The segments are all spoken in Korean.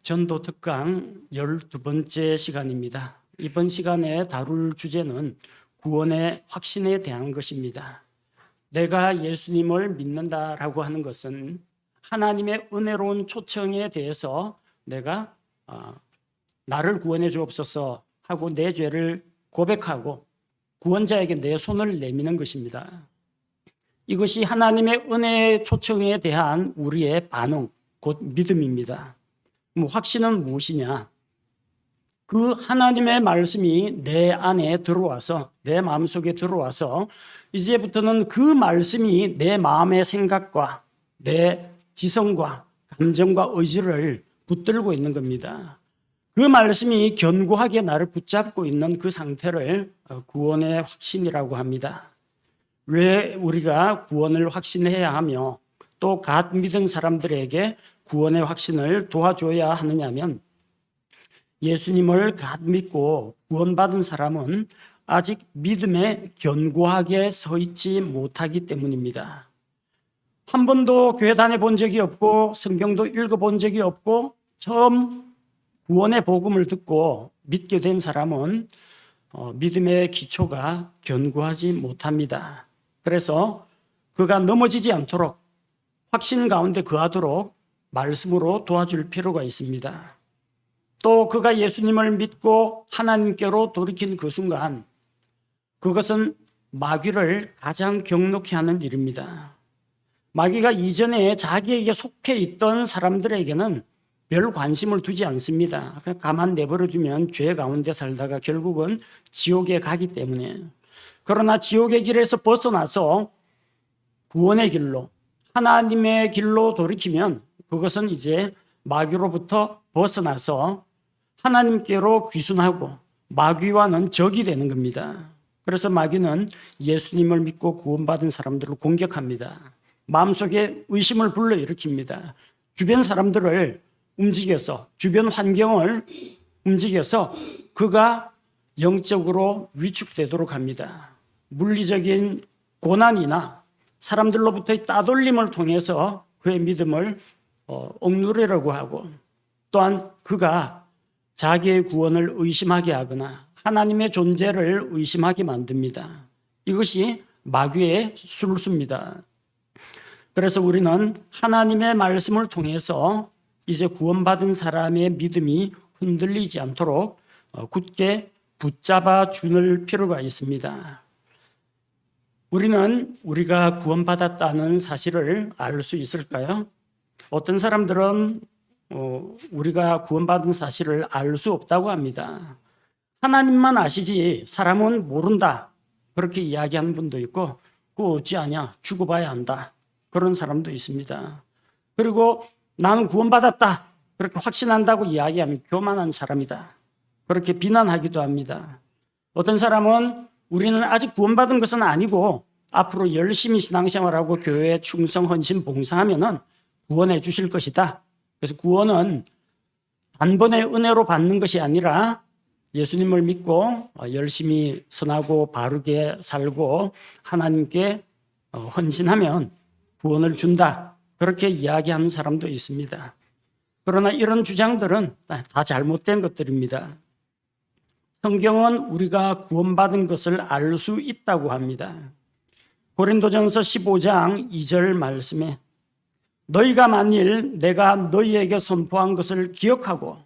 전도 특강 12번째 시간입니다. 이번 시간에 다룰 주제는 구원의 확신에 대한 것입니다. 내가 예수님을 믿는다라고 하는 것은 하나님의 은혜로운 초청에 대해서 내가 나를 구원해 주옵소서 하고 내 죄를 고백하고 구원자에게 내 손을 내미는 것입니다. 이것이 하나님의 은혜의 초청에 대한 우리의 반응, 곧 믿음입니다. 확신은 무엇이냐? 그 하나님의 말씀이 내 안에 들어와서 내 마음속에 들어와서 이제부터는 그 말씀이 내 마음의 생각과 내 지성과 감정과 의지를 붙들고 있는 겁니다. 그 말씀이 견고하게 나를 붙잡고 있는 그 상태를 구원의 확신이라고 합니다. 왜 우리가 구원을 확신해야 하며 또 갓 믿은 사람들에게 구원의 확신을 도와줘야 하느냐면, 예수님을 갓 믿고 구원받은 사람은 아직 믿음에 견고하게 서 있지 못하기 때문입니다. 한 번도 교회 다녀본 적이 없고 성경도 읽어본 적이 없고 처음 구원의 복음을 듣고 믿게 된 사람은 믿음의 기초가 견고하지 못합니다. 그래서 그가 넘어지지 않도록 확신 가운데 거하도록 말씀으로 도와줄 필요가 있습니다. 또 그가 예수님을 믿고 하나님께로 돌이킨 그 순간, 그것은 마귀를 가장 경록해 하는 일입니다. 마귀가 이전에 자기에게 속해 있던 사람들에게는 별 관심을 두지 않습니다. 그냥 가만 내버려 두면 죄 가운데 살다가 결국은 지옥에 가기 때문에. 그러나 지옥의 길에서 벗어나서 구원의 길로, 하나님의 길로 돌이키면 그것은 이제 마귀로부터 벗어나서 하나님께로 귀순하고 마귀와는 적이 되는 겁니다. 그래서 마귀는 예수님을 믿고 구원받은 사람들을 공격합니다. 마음속에 의심을 불러일으킵니다. 주변 사람들을 움직여서, 주변 환경을 움직여서 그가 영적으로 위축되도록 합니다. 물리적인 고난이나 사람들로부터의 따돌림을 통해서 그의 믿음을 억누르려고 하고, 또한 그가 자기의 구원을 의심하게 하거나 하나님의 존재를 의심하게 만듭니다. 이것이 마귀의 술수입니다. 그래서 우리는 하나님의 말씀을 통해서 이제 구원받은 사람의 믿음이 흔들리지 않도록 굳게 붙잡아 줄 필요가 있습니다. 우리는 우리가 구원받았다는 사실을 알 수 있을까요? 어떤 사람들은 우리가 구원받은 사실을 알 수 없다고 합니다. 하나님만 아시지 사람은 모른다, 그렇게 이야기하는 분도 있고, 그거 어찌 아냐, 죽어봐야 한다, 그런 사람도 있습니다. 그리고 나는 구원받았다, 그렇게 확신한다고 이야기하면 교만한 사람이다, 그렇게 비난하기도 합니다. 어떤 사람은 우리는 아직 구원받은 것은 아니고 앞으로 열심히 신앙생활하고 교회에 충성, 헌신, 봉사하면은 구원해 주실 것이다. 그래서 구원은 단번에 은혜로 받는 것이 아니라 예수님을 믿고 열심히 선하고 바르게 살고 하나님께 헌신하면 구원을 준다, 그렇게 이야기하는 사람도 있습니다. 그러나 이런 주장들은 다 잘못된 것들입니다. 성경은 우리가 구원받은 것을 알 수 있다고 합니다. 고린도전서 15장 2절 말씀에, 너희가 만일 내가 너희에게 선포한 것을 기억하고,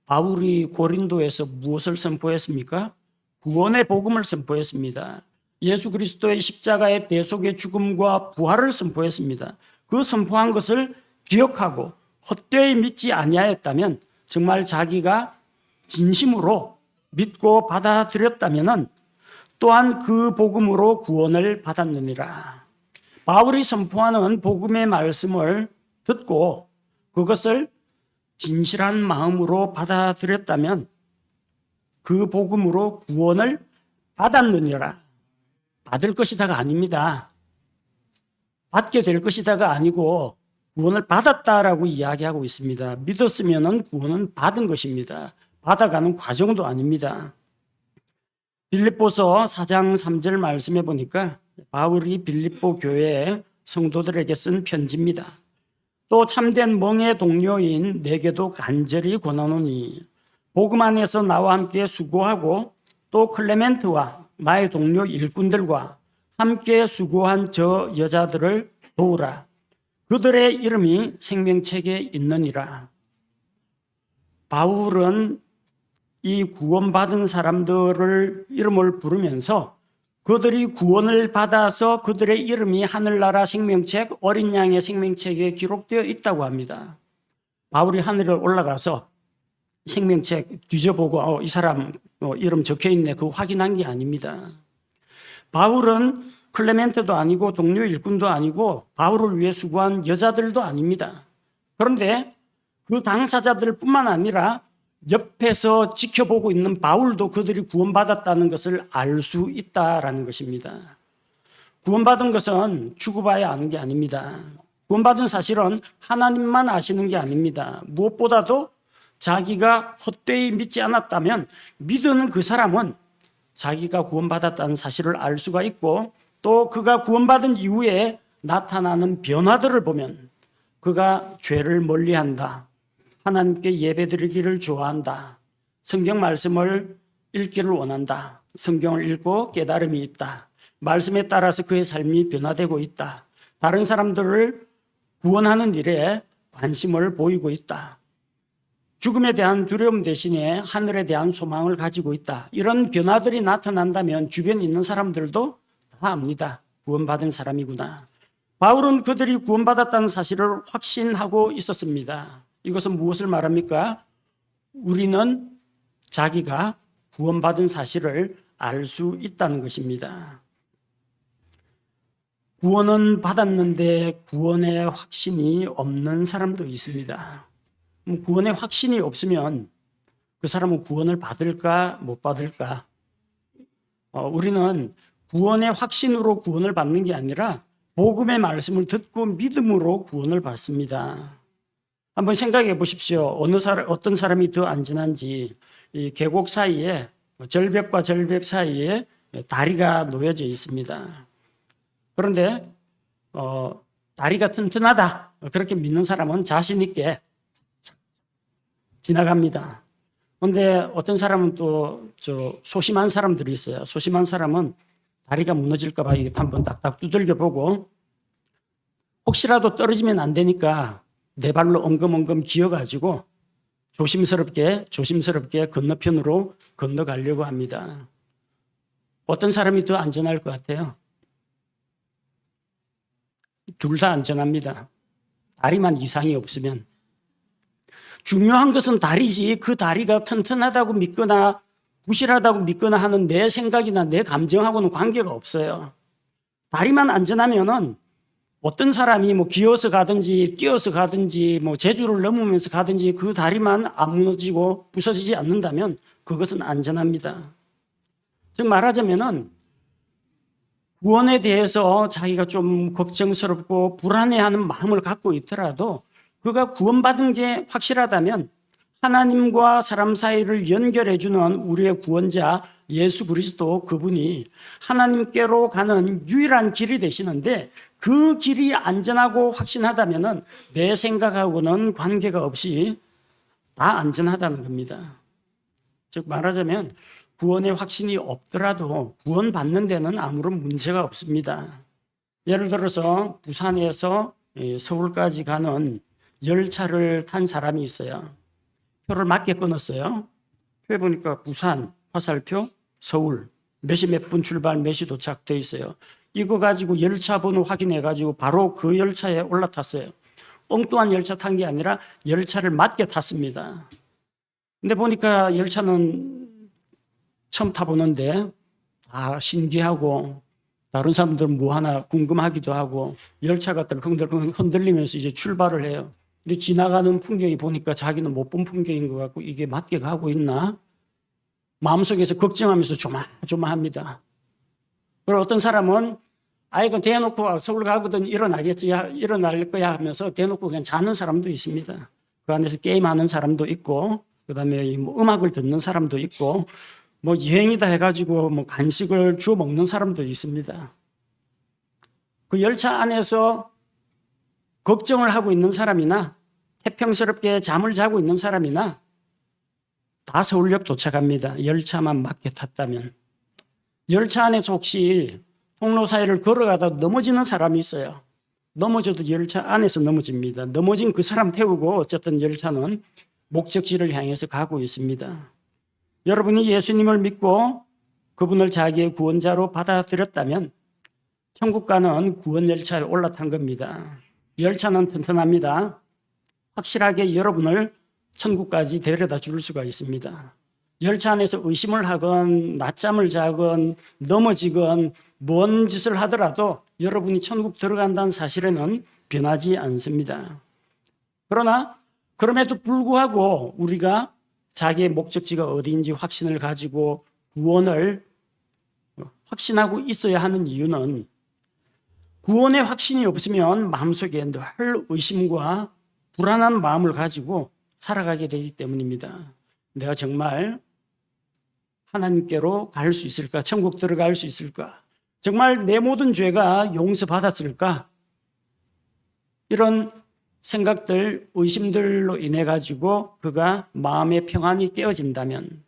바울이 고린도에서 무엇을 선포했습니까? 구원의 복음을 선포했습니다. 예수 그리스도의 십자가의 대속의 죽음과 부활을 선포했습니다. 그 선포한 것을 기억하고 헛되이 믿지 아니하였다면, 정말 자기가 진심으로 믿고 받아들였다면 또한 그 복음으로 구원을 받았느니라. 바울이 선포하는 복음의 말씀을 듣고 그것을 진실한 마음으로 받아들였다면 그 복음으로 구원을 받았느니라. 받을 것이다가 아닙니다. 받게 될 것이다가 아니고 구원을 받았다라고 이야기하고 있습니다. 믿었으면 구원은 받은 것입니다. 받아가는 과정도 아닙니다. 빌립보서 4장 3절 말씀해 보니까 바울이 빌립보 교회의 성도들에게 쓴 편지입니다. 또 참된 멍의 동료인 내게도 간절히 권하노니 복음 안에서 나와 함께 수고하고 또 클레멘트와 나의 동료 일꾼들과 함께 수고한 저 여자들을 도우라. 그들의 이름이 생명책에 있느니라. 바울은 이 구원받은 사람들을 이름을 부르면서 그들이 구원을 받아서 그들의 이름이 하늘나라 생명책, 어린 양의 생명책에 기록되어 있다고 합니다. 바울이 하늘에 올라가서 생명책 뒤져보고 이 사람 이름 적혀있네 그거 확인한 게 아닙니다. 바울은 클레멘트도 아니고 동료 일꾼도 아니고 바울을 위해 수고한 여자들도 아닙니다. 그런데 그 당사자들 뿐만 아니라 옆에서 지켜보고 있는 바울도 그들이 구원받았다는 것을 알 수 있다라는 것입니다. 구원받은 것은 죽어봐야 아는 게 아닙니다. 구원받은 사실은 하나님만 아시는 게 아닙니다. 무엇보다도 자기가 헛되이 믿지 않았다면 믿는 그 사람은 자기가 구원받았다는 사실을 알 수가 있고 또 그가 구원받은 이후에 나타나는 변화들을 보면 그가 죄를 멀리한다. 하나님께 예배드리기를 좋아한다. 성경 말씀을 읽기를 원한다. 성경을 읽고 깨달음이 있다. 말씀에 따라서 그의 삶이 변화되고 있다. 다른 사람들을 구원하는 일에 관심을 보이고 있다. 죽음에 대한 두려움 대신에 하늘에 대한 소망을 가지고 있다. 이런 변화들이 나타난다면 주변에 있는 사람들도 다 압니다. 구원받은 사람이구나. 바울은 그들이 구원받았다는 사실을 확신하고 있었습니다. 이것은 무엇을 말합니까? 우리는 자기가 구원받은 사실을 알 수 있다는 것입니다. 구원은 받았는데 구원의 확신이 없는 사람도 있습니다. 구원의 확신이 없으면 그 사람은 구원을 받을까 못 받을까? 우리는 구원의 확신으로 구원을 받는 게 아니라 복음의 말씀을 듣고 믿음으로 구원을 받습니다. 한번 생각해 보십시오. 어떤 사람이 더 안전한지. 이 계곡 사이에 절벽과 절벽 사이에 다리가 놓여져 있습니다. 그런데 다리가 튼튼하다 그렇게 믿는 사람은 자신 있게 지나갑니다. 그런데 어떤 사람은 또 소심한 사람들이 있어요. 소심한 사람은 다리가 무너질까 봐 이게 한번 딱딱 두들겨 보고 혹시라도 떨어지면 안 되니까 내 발로 엉금엉금 기어가지고 조심스럽게 건너편으로 건너가려고 합니다. 어떤 사람이 더 안전할 것 같아요? 둘 다 안전합니다. 다리만 이상이 없으면. 중요한 것은 다리지 그 다리가 튼튼하다고 믿거나 부실하다고 믿거나 하는 내 생각이나 내 감정하고는 관계가 없어요. 다리만 안전하면은 어떤 사람이 기어서 가든지 뛰어서 가든지 제주를 넘으면서 가든지 그 다리만 안 무너지고 부서지지 않는다면 그것은 안전합니다. 즉 말하자면은 구원에 대해서 자기가 좀 걱정스럽고 불안해하는 마음을 갖고 있더라도 그가 구원받은 게 확실하다면 하나님과 사람 사이를 연결해주는 우리의 구원자 예수 그리스도 그분이 하나님께로 가는 유일한 길이 되시는데 그 길이 안전하고 확신하다면 내 생각하고는 관계가 없이 다 안전하다는 겁니다. 즉 말하자면 구원의 확신이 없더라도 구원받는 데는 아무런 문제가 없습니다. 예를 들어서 부산에서 서울까지 가는 열차를 탄 사람이 있어요. 표를 맞게 끊었어요. 표에 보니까 부산, 화살표, 서울, 몇 시 몇 분 출발, 몇 시 도착돼 있어요. 이거 가지고 열차 번호 확인해 가지고 바로 그 열차에 올라탔어요. 엉뚱한 열차 탄 게 아니라 열차를 맞게 탔습니다. 근데 보니까 열차는 처음 타보는데 신기하고 다른 사람들은 뭐 하나 궁금하기도 하고 열차가 덜컹덜컹 흔들리면서 이제 출발을 해요. 근데 지나가는 풍경이 보니까 자기는 못 본 풍경인 것 같고 이게 맞게 가고 있나? 마음속에서 걱정하면서 조마조마합니다. 그리고 어떤 사람은 이건 대놓고 서울 가거든 일어나겠지, 일어날 거야 하면서 대놓고 그냥 자는 사람도 있습니다. 그 안에서 게임하는 사람도 있고, 그 다음에 음악을 듣는 사람도 있고, 여행이다 해가지고 간식을 주워 먹는 사람도 있습니다. 그 열차 안에서 걱정을 하고 있는 사람이나 태평스럽게 잠을 자고 있는 사람이나 다 서울역 도착합니다. 열차만 맞게 탔다면. 열차 안에서 혹시 통로 사이를 걸어가다 넘어지는 사람이 있어요. 넘어져도 열차 안에서 넘어집니다. 넘어진 그 사람 태우고 어쨌든 열차는 목적지를 향해서 가고 있습니다. 여러분이 예수님을 믿고 그분을 자기의 구원자로 받아들였다면 천국 가는 구원 열차에 올라탄 겁니다. 열차는 튼튼합니다. 확실하게 여러분을 천국까지 데려다 줄 수가 있습니다. 열차 안에서 의심을 하건 낮잠을 자건 넘어지건 뭔 짓을 하더라도 여러분이 천국 들어간다는 사실에는 변하지 않습니다. 그러나 그럼에도 불구하고 우리가 자기의 목적지가 어디인지 확신을 가지고 구원을 확신하고 있어야 하는 이유는 구원의 확신이 없으면 마음속에 늘 의심과 불안한 마음을 가지고 살아가게 되기 때문입니다. 내가 정말 하나님께로 갈 수 있을까? 천국 들어갈 수 있을까? 정말 내 모든 죄가 용서받았을까? 이런 생각들, 의심들로 인해 가지고 그가 마음의 평안이 깨어진다면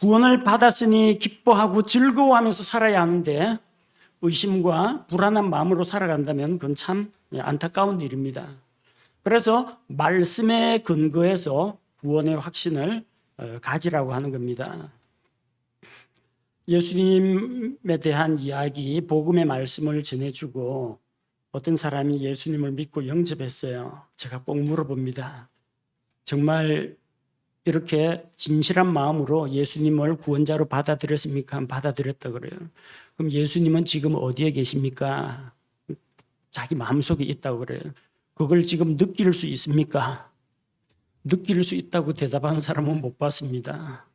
구원을 받았으니 기뻐하고 즐거워하면서 살아야 하는데 의심과 불안한 마음으로 살아간다면 그건 참 안타까운 일입니다. 그래서 말씀에 근거해서 구원의 확신을 가지라고 하는 겁니다. 예수님에 대한 이야기, 복음의 말씀을 전해주고 어떤 사람이 예수님을 믿고 영접했어요. 제가 꼭 물어봅니다. 정말 이렇게 진실한 마음으로 예수님을 구원자로 받아들였습니까? 받아들였다 그래요. 그럼 예수님은 지금 어디에 계십니까? 자기 마음속에 있다고 그래요. 그걸 지금 느낄 수 있습니까? 느낄 수 있다고 대답하는 사람은 못 봤습니다.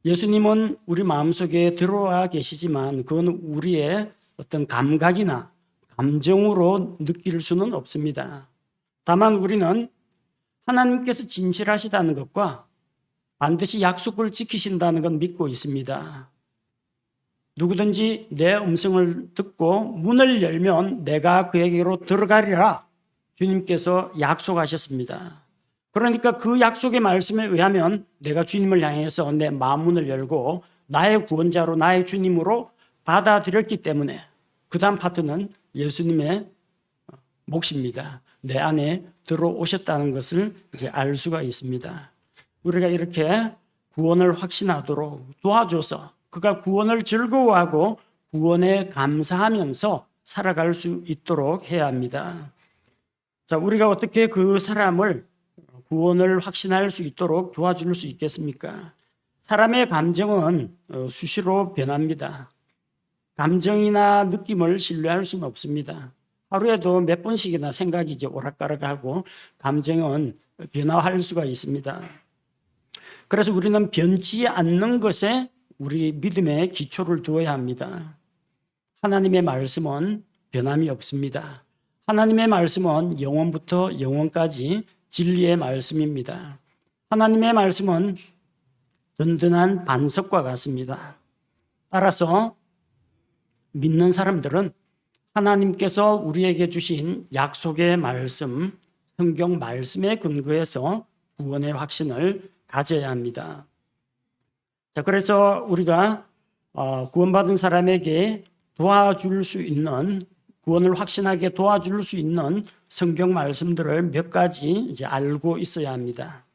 예수님은 우리 마음속에 들어와 계시지만 그건 우리의 어떤 감각이나 감정으로 느낄 수는 없습니다. 다만 우리는 하나님께서 진실하시다는 것과 반드시 약속을 지키신다는 건 믿고 있습니다. 누구든지 내 음성을 듣고 문을 열면 내가 그에게로 들어가리라 주님께서 약속하셨습니다. 그러니까 그 약속의 말씀에 의하면 내가 주님을 향해서 내 마음문을 열고 나의 구원자로 나의 주님으로 받아들였기 때문에 그 다음 파트는 예수님의 몫입니다. 내 안에 들어오셨다는 것을 이제 알 수가 있습니다. 우리가 이렇게 구원을 확신하도록 도와줘서 그가 구원을 즐거워하고 구원에 감사하면서 살아갈 수 있도록 해야 합니다. 자, 우리가 어떻게 그 사람을 구원을 확신할 수 있도록 도와줄 수 있겠습니까? 사람의 감정은 수시로 변합니다. 감정이나 느낌을 신뢰할 수는 없습니다. 하루에도 몇 번씩이나 생각이 이제 오락가락하고 감정은 변화할 수가 있습니다. 그래서 우리는 변치 않는 것에 우리 믿음의 기초를 두어야 합니다. 하나님의 말씀은 변함이 없습니다. 하나님의 말씀은 영원부터 영원까지 진리의 말씀입니다. 하나님의 말씀은 든든한 반석과 같습니다. 따라서 믿는 사람들은 하나님께서 우리에게 주신 약속의 말씀, 성경 말씀에 근거해서 구원의 확신을 가져야 합니다. 자, 그래서 우리가 구원받은 사람에게 도와줄 수 있는, 구원을 확신하게 도와줄 수 있는 성경 말씀들을 몇 가지 이제 알고 있어야 합니다.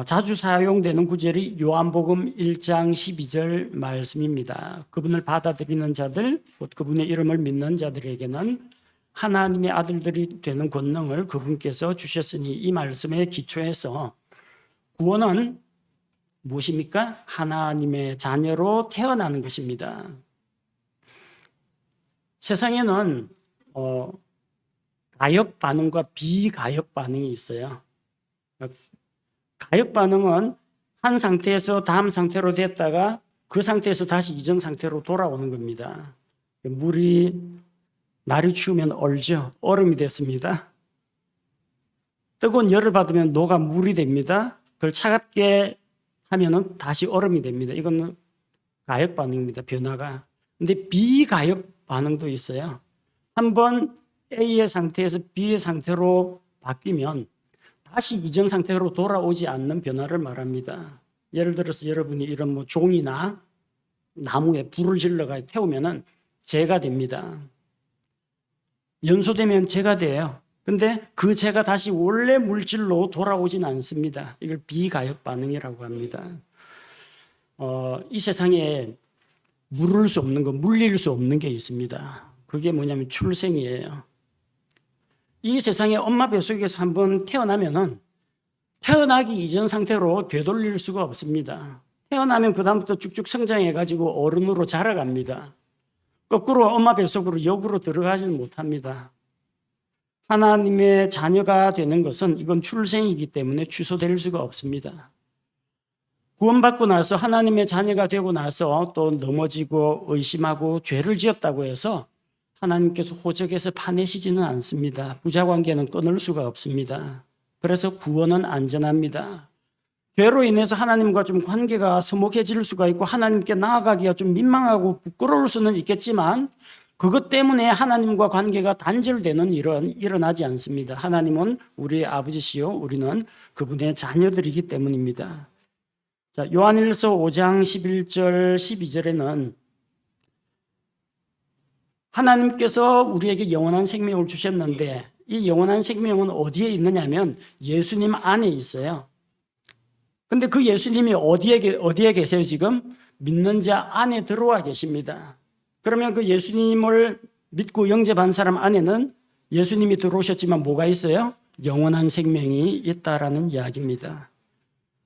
자주 사용되는 구절이 요한복음 1장 12절 말씀입니다. 그분을 받아들이는 자들, 곧 그분의 이름을 믿는 자들에게는 하나님의 아들들이 되는 권능을 그분께서 주셨으니, 이 말씀에 기초해서 구원은 무엇입니까? 하나님의 자녀로 태어나는 것입니다. 세상에는 가역 반응과 비가역 반응이 있어요. 가역 반응은 한 상태에서 다음 상태로 됐다가 그 상태에서 다시 이전 상태로 돌아오는 겁니다. 물이 날이 추우면 얼죠. 얼음이 됐습니다. 뜨거운 열을 받으면 녹아 물이 됩니다. 그걸 차갑게 하면은 다시 얼음이 됩니다. 이건 가역 반응입니다. 변화가. 근데 비가역 반응도 있어요. 한번 A의 상태에서 B의 상태로 바뀌면 다시 이전 상태로 돌아오지 않는 변화를 말합니다. 예를 들어서 여러분이 이런 뭐 종이나 나무에 불을 질러가 태우면은 재가 됩니다. 연소되면 재가 돼요. 근데 그 재가 다시 원래 물질로 돌아오진 않습니다. 이걸 비가역 반응이라고 합니다. 이 세상에 물을 수 없는 거, 물릴 수 없는 게 있습니다. 그게 뭐냐면 출생이에요. 이 세상에 엄마 뱃속에서 한번 태어나면은 태어나기 이전 상태로 되돌릴 수가 없습니다. 태어나면 그다음부터 쭉쭉 성장해가지고 어른으로 자라갑니다. 거꾸로 엄마 뱃속으로 역으로 들어가지는 못합니다. 하나님의 자녀가 되는 것은 이건 출생이기 때문에 취소될 수가 없습니다. 구원받고 나서 하나님의 자녀가 되고 나서 또 넘어지고 의심하고 죄를 지었다고 해서 하나님께서 호적에서 파내시지는 않습니다. 부자관계는 끊을 수가 없습니다. 그래서 구원은 안전합니다. 죄로 인해서 하나님과 좀 관계가 서먹해질 수가 있고 하나님께 나아가기가 좀 민망하고 부끄러울 수는 있겠지만 그것 때문에 하나님과 관계가 단절되는 일은 일어나지 않습니다. 하나님은 우리의 아버지시요 우리는 그분의 자녀들이기 때문입니다. 자, 요한일서 5장 11절 12절에는 하나님께서 우리에게 영원한 생명을 주셨는데 이 영원한 생명은 어디에 있느냐면 예수님 안에 있어요. 근데 그 예수님이 어디에 계세요 지금? 믿는 자 안에 들어와 계십니다. 그러면 그 예수님을 믿고 영접한 사람 안에는 예수님이 들어오셨지만 뭐가 있어요? 영원한 생명이 있다라는 이야기입니다.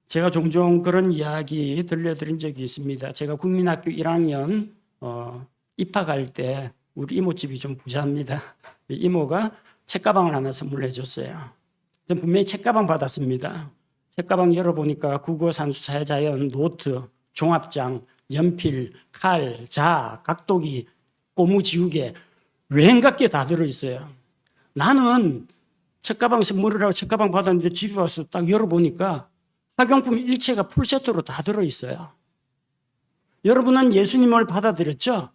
제가 종종 그런 이야기 들려드린 적이 있습니다. 제가 국민학교 1학년 입학할 때 우리 이모집이 좀 부자입니다. 이모가 책가방을 하나 선물해 줬어요. 전 분명히 책가방 받았습니다. 책가방 열어보니까 국어, 산수, 사회, 자연, 노트, 종합장, 연필, 칼, 자, 각도기, 고무지우개 웬갖 게 다 들어있어요. 나는 책가방 선물이라고 책가방 받았는데 집에 와서 딱 열어보니까 학용품 일체가 풀세트로 다 들어있어요. 여러분은 예수님을 받아들였죠?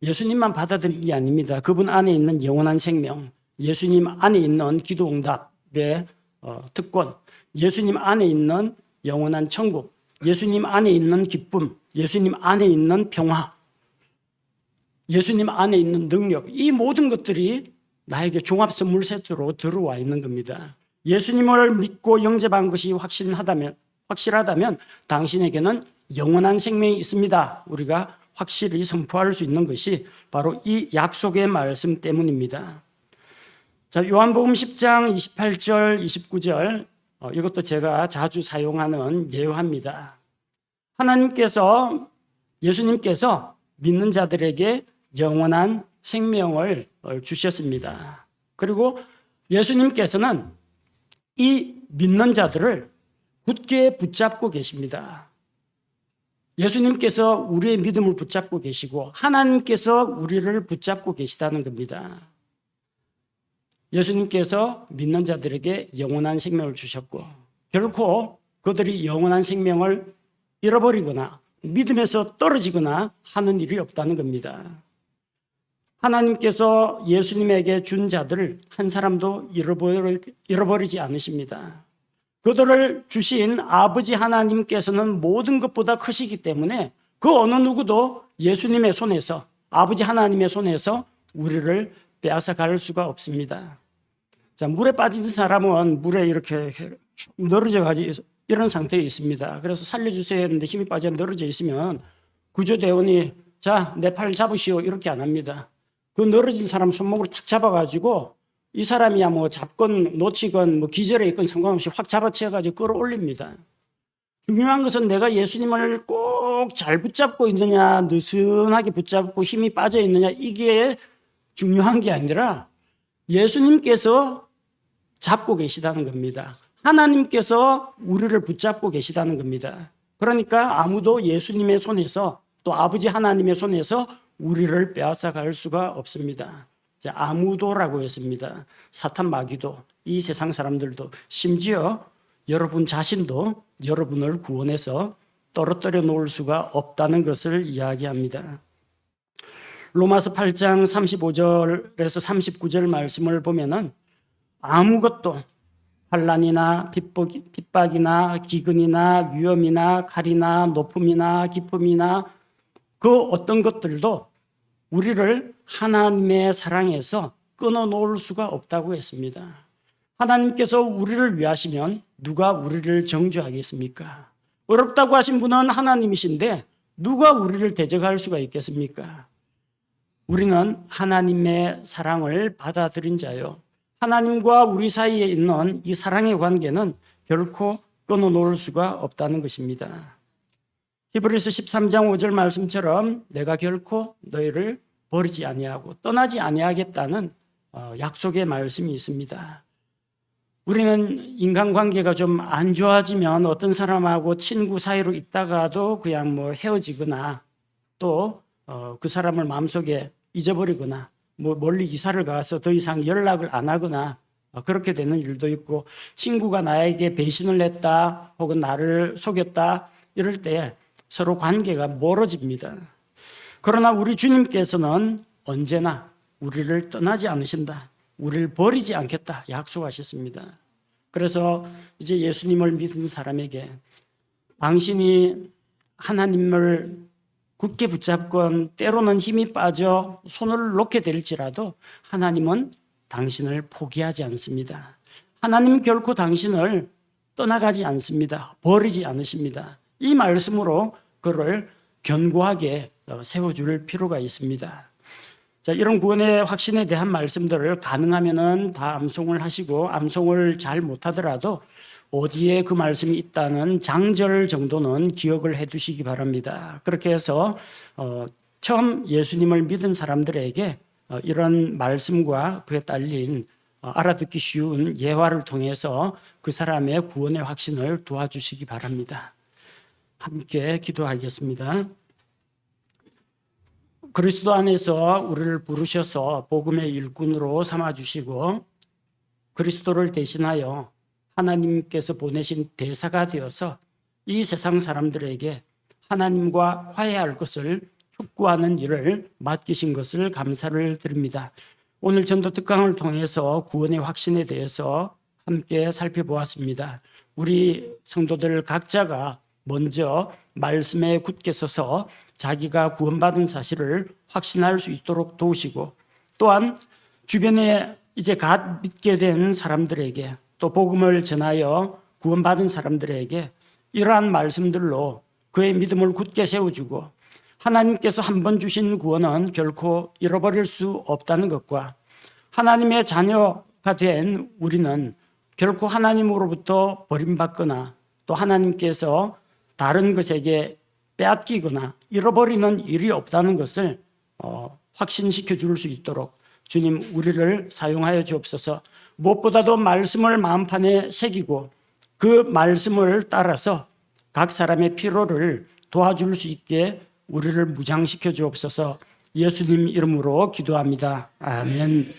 예수님만 받아들인 게 아닙니다. 그분 안에 있는 영원한 생명, 예수님 안에 있는 기도응답의 특권, 예수님 안에 있는 영원한 천국, 예수님 안에 있는 기쁨, 예수님 안에 있는 평화, 예수님 안에 있는 능력, 이 모든 것들이 나에게 종합 선물 세트로 들어와 있는 겁니다. 예수님을 믿고 영접한 것이 확실하다면 당신에게는 영원한 생명이 있습니다. 우리가 확실히 선포할 수 있는 것이 바로 이 약속의 말씀 때문입니다. 자, 요한복음 10장 28절 29절 이것도 제가 자주 사용하는 예화입니다. 예수님께서 믿는 자들에게 영원한 생명을 주셨습니다. 그리고 예수님께서는 이 믿는 자들을 굳게 붙잡고 계십니다. 예수님께서 우리의 믿음을 붙잡고 계시고 하나님께서 우리를 붙잡고 계시다는 겁니다. 예수님께서 믿는 자들에게 영원한 생명을 주셨고 결코 그들이 영원한 생명을 잃어버리거나 믿음에서 떨어지거나 하는 일이 없다는 겁니다. 하나님께서 예수님에게 준 자들을 한 사람도 잃어버리지 않으십니다. 그들을 주신 아버지 하나님께서는 모든 것보다 크시기 때문에 그 어느 누구도 예수님의 손에서 아버지 하나님의 손에서 우리를 빼앗아 갈 수가 없습니다. 자, 물에 빠진 사람은 물에 이렇게 늘어져가지고 이런 상태에 있습니다. 그래서 살려주세요 했는데 힘이 빠져 늘어져 있으면 구조대원이 자, 내 팔 잡으시오 이렇게 안 합니다. 그 늘어진 사람 손목을 탁 잡아가지고 이 사람이야 뭐 잡건 놓치건 뭐 기절해 있건 상관없이 확 잡아채가지고 끌어올립니다. 중요한 것은 내가 예수님을 꼭 잘 붙잡고 있느냐 느슨하게 붙잡고 힘이 빠져 있느냐 이게 중요한 게 아니라 예수님께서 잡고 계시다는 겁니다. 하나님께서 우리를 붙잡고 계시다는 겁니다. 그러니까 아무도 예수님의 손에서 또 아버지 하나님의 손에서 우리를 빼앗아 갈 수가 없습니다. 아무도라고 했습니다. 사탄 마귀도 이 세상 사람들도 심지어 여러분 자신도 여러분을 구원해서 떨어뜨려 놓을 수가 없다는 것을 이야기합니다. 로마서 8장 35절에서 39절 말씀을 보면은 아무것도 환난이나 핍박이나 기근이나 위험이나 칼이나 높음이나 기쁨이나 그 어떤 것들도 우리를 하나님의 사랑에서 끊어놓을 수가 없다고 했습니다. 하나님께서 우리를 위하시면 누가 우리를 정죄하겠습니까? 어렵다고 하신 분은 하나님이신데 누가 우리를 대적할 수가 있겠습니까? 우리는 하나님의 사랑을 받아들인 자요. 하나님과 우리 사이에 있는 이 사랑의 관계는 결코 끊어놓을 수가 없다는 것입니다. 히브리서 13장 5절 말씀처럼 내가 결코 너희를 버리지 아니하고 떠나지 아니하겠다는 약속의 말씀이 있습니다. 우리는 인간관계가 좀 안 좋아지면 어떤 사람하고 친구 사이로 있다가도 그냥 뭐 헤어지거나 또 그 사람을 마음속에 잊어버리거나 뭐 멀리 이사를 가서 더 이상 연락을 안 하거나 그렇게 되는 일도 있고, 친구가 나에게 배신을 했다 혹은 나를 속였다 이럴 때 서로 관계가 멀어집니다. 그러나 우리 주님께서는 언제나 우리를 떠나지 않으신다, 우리를 버리지 않겠다 약속하셨습니다. 그래서 이제 예수님을 믿은 사람에게 당신이 하나님을 굳게 붙잡건 때로는 힘이 빠져 손을 놓게 될지라도 하나님은 당신을 포기하지 않습니다. 하나님 결코 당신을 떠나가지 않습니다. 버리지 않으십니다. 이 말씀으로 그를 견고하게 세워줄 필요가 있습니다. 자, 이런 구원의 확신에 대한 말씀들을 가능하면은 다 암송을 하시고, 암송을 잘 못하더라도 어디에 그 말씀이 있다는 장절 정도는 기억을 해 두시기 바랍니다. 그렇게 해서 처음 예수님을 믿은 사람들에게 이런 말씀과 그에 딸린 알아듣기 쉬운 예화를 통해서 그 사람의 구원의 확신을 도와주시기 바랍니다. 함께 기도하겠습니다. 그리스도 안에서 우리를 부르셔서 복음의 일꾼으로 삼아주시고 그리스도를 대신하여 하나님께서 보내신 대사가 되어서 이 세상 사람들에게 하나님과 화해할 것을 촉구하는 일을 맡기신 것을 감사를 드립니다. 오늘 전도 특강을 통해서 구원의 확신에 대해서 함께 살펴보았습니다. 우리 성도들 각자가 먼저 말씀에 굳게 서서 자기가 구원받은 사실을 확신할 수 있도록 도우시고, 또한 주변에 이제 갓 믿게 된 사람들에게 또 복음을 전하여 구원받은 사람들에게 이러한 말씀들로 그의 믿음을 굳게 세워주고, 하나님께서 한 번 주신 구원은 결코 잃어버릴 수 없다는 것과 하나님의 자녀가 된 우리는 결코 하나님으로부터 버림받거나 또 하나님께서 다른 것에게 빼앗기거나 잃어버리는 일이 없다는 것을 확신시켜 줄 수 있도록 주님 우리를 사용하여 주옵소서. 무엇보다도 말씀을 마음판에 새기고 그 말씀을 따라서 각 사람의 필요를 도와줄 수 있게 우리를 무장시켜 주옵소서. 예수님 이름으로 기도합니다. 아멘.